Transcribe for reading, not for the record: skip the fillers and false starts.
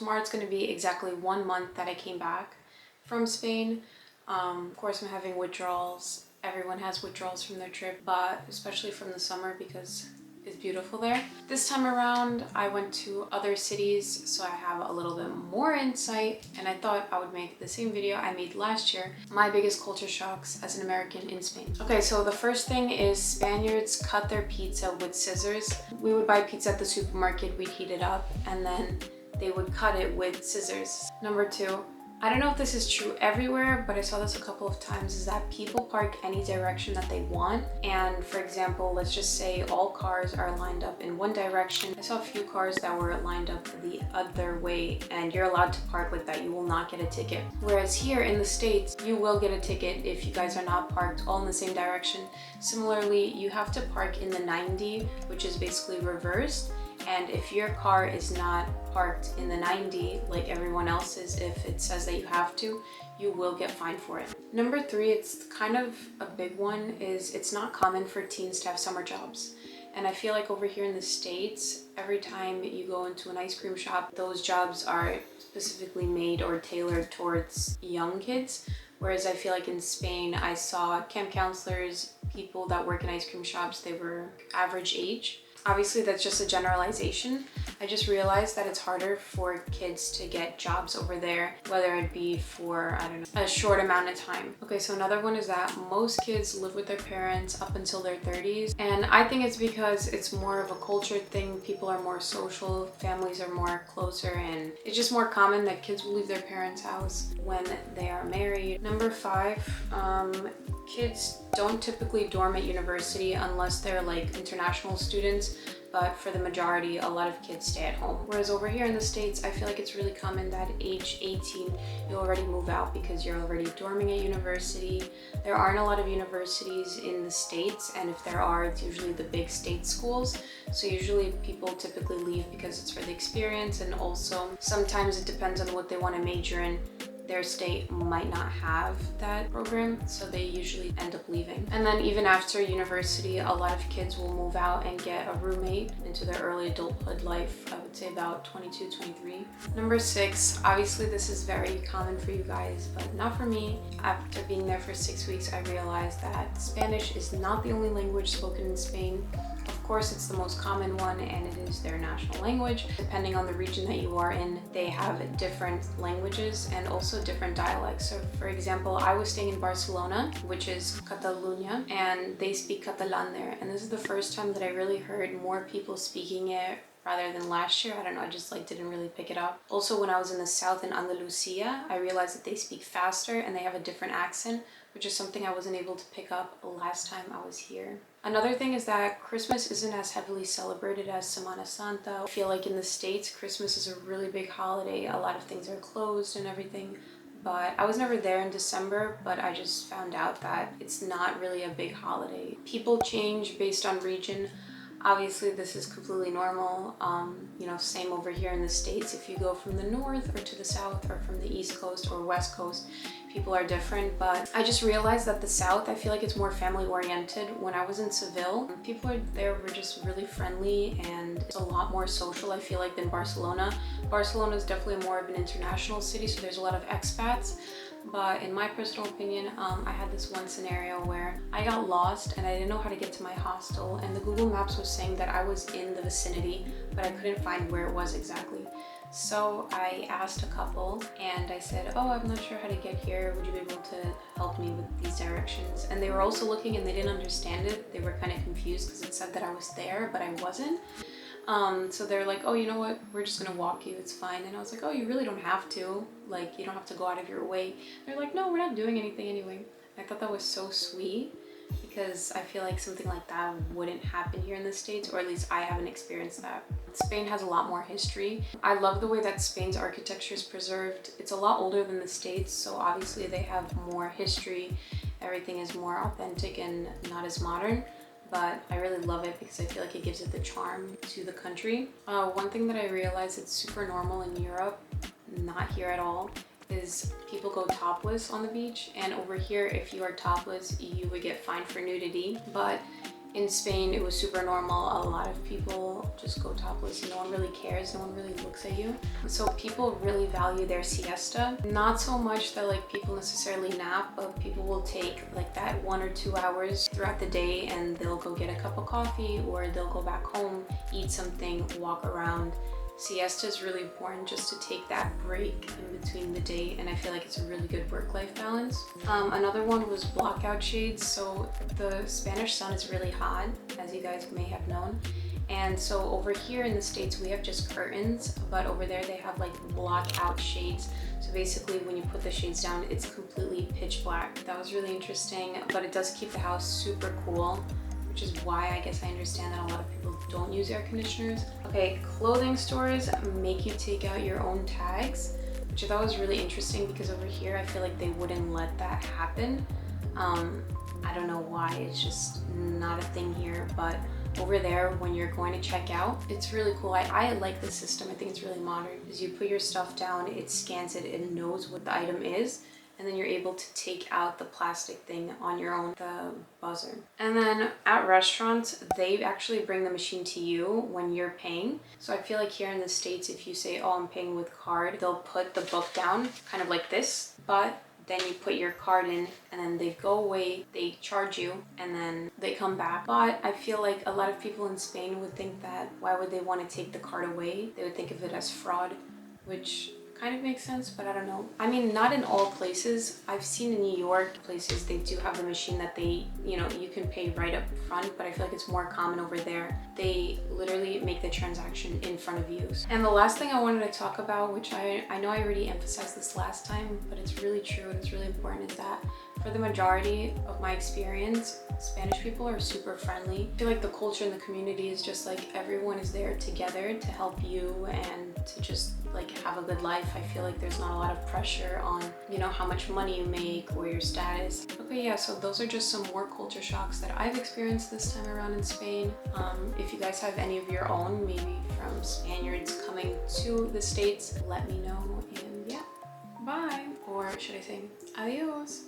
Tomorrow it's going to be exactly 1 month that I came back from Spain. Of course, I'm having withdrawals. Everyone has withdrawals from their trip, but especially from the summer because it's beautiful there. This time around, I went to other cities, so I have a little bit more insight, and I thought I would make the same video I made last year, my biggest culture shocks as an American in Spain. Okay, so the first thing is Spaniards cut their pizza with scissors. We would buy pizza at the supermarket, we'd heat it up, and then they would cut it with scissors. Number two, I don't know if this is true everywhere, but I saw this a couple of times, is that people park any direction that they want. And for example, let's just say all cars are lined up in one direction. I saw a few cars that were lined up the other way, and you're allowed to park like that. You will not get a ticket. Whereas here in the States, you will get a ticket if you guys are not parked all in the same direction. Similarly, you have to park in the 90, which is basically reversed. And if your car is not parked in the 90 like everyone else's, if it says that you have to, you will get fined for it. Number three, it's kind of a big one, is it's not common for teens to have summer jobs. And I feel like over here in the States, every time you go into an ice cream shop, those jobs are specifically made or tailored towards young kids. Whereas I feel like in Spain, I saw camp counselors, people that work in ice cream shops, they were average age. Obviously, that's just a generalization. I just realized that it's harder for kids to get jobs over there, whether it be for, I don't know, a short amount of time. Okay, so another one is that most kids live with their parents up until their 30s. And I think it's because it's more of a culture thing. People are more social, families are more closer, and it's just more common that kids will leave their parents' house when they are married. Number five, kids don't typically dorm at university unless they're like international students, but for the majority, a lot of kids stay at home. Whereas over here in the States, I feel like it's really common that age 18, you already move out because you're already dorming at university. There aren't a lot of universities in the States, and if there are, it's usually the big state schools. So usually people typically leave because it's for the experience, and also sometimes it depends on what they want to major in. Their state might not have that program, so they usually end up leaving. And then even after university, a lot of kids will move out and get a roommate into their early adulthood life. I would say about 22, 23. Number six, obviously this is very common for you guys, but not for me. After being there for 6 weeks, I realized that Spanish is not the only language spoken in Spain. Of course, it's the most common one, and it is their national language. Depending on the region that you are in, they have different languages and also different dialects. So for example, I was staying in Barcelona, which is Catalunya, and they speak Catalan there. And this is the first time that I really heard more people speaking it rather than last year. I don't know, I just didn't really pick it up. Also, when I was in the south in Andalusia, I realized that they speak faster and they have a different accent, which is something I wasn't able to pick up last time I was here. Another thing is that Christmas isn't as heavily celebrated as Semana Santa. I feel like in the States, Christmas is a really big holiday. A lot of things are closed and everything. But I was never there in December, but I just found out that it's not really a big holiday. People change based on region. Obviously, this is completely normal. Same over here in the States. If you go from the north or to the south, or from the East Coast or West Coast, people are different. But I just realized that the South, I feel like it's more family oriented. When I was in Seville, people there were just really friendly, and it's a lot more social, I feel like, than Barcelona. Barcelona is definitely more of an international city, so there's a lot of expats. But in my personal opinion, I had this one scenario where I got lost and I didn't know how to get to my hostel, and the Google Maps was saying that I was in the vicinity, but I couldn't find where it was exactly. So I asked a couple and I said, oh, I'm not sure how to get here. Would you be able to help me with these directions? And they were also looking and they didn't understand it. They were kind of confused because it said that I was there, but I wasn't. So they're like, oh, you know what? We're just gonna walk you, it's fine. And I was like, oh, you really don't have to. Like, you don't have to go out of your way. They're like, no, we're not doing anything anyway. I thought that was so sweet, because I feel like something like that wouldn't happen here in the States, or at least I haven't experienced that. Spain has a lot more history. I love the way that Spain's architecture is preserved. It's a lot older than the States, so obviously they have more history. Everything is more authentic and not as modern. But I really love it because I feel like it gives it the charm to the country. One thing that I realized it's super normal in Europe, not here at all, is people go topless on the beach. And over here, if you are topless, you would get fined for nudity. But In Spain, it was super normal. A lot of people just go topless. No one really cares. No one really looks at you. So people really value their siesta. Not so much that like people necessarily nap, but people will take like that 1 or 2 hours throughout the day and they'll go get a cup of coffee or they'll go back home, eat something, walk around. Siesta is really important just to take that break in between the day, and I feel like it's a really good work-life balance. Another one was blockout shades. So the Spanish sun is really hot, as you guys may have known. And so over here in the States, we have just curtains, but over there they have like blockout shades. So basically when you put the shades down, it's completely pitch black. That was really interesting, but it does keep the house super cool, which is why I guess I understand that a lot of people don't use air conditioners. Okay, clothing stores make you take out your own tags, which I thought was really interesting because over here I feel like they wouldn't let that happen. I don't know why, it's just not a thing here, but over there when you're going to check out, it's really cool. I like the system. I think it's really modern because you put your stuff down, it scans it, it knows what the item is, and then you're able to take out the plastic thing on your own, the buzzer. And then at restaurants, they actually bring the machine to you when you're paying. So I feel like here in the States, if you say, oh, I'm paying with card, they'll put the book down kind of like this, but then you put your card in and then they go away, they charge you, and then they come back. But I feel like a lot of people in Spain would think that, why would they want to take the card away? They would think of it as fraud, which kind of makes sense, but I don't know. I mean, not in all places. I've seen in New York places, they do have the machine that they, you know, you can pay right up front, but I feel like it's more common over there. They literally make the transaction in front of you. And the last thing I wanted to talk about, which I know I already emphasized this last time, but it's really true and it's really important, is that for the majority of my experience, Spanish people are super friendly. I feel like the culture in the community is just like everyone is there together to help you and to just like have a good life. I feel like there's not a lot of pressure on, you know, how much money you make or your status. Okay, yeah, so those are just some more culture shocks that I've experienced this time around in Spain. If you guys have any of your own, maybe from Spaniards coming to the States, let me know. And yeah, bye. Or should I say adios?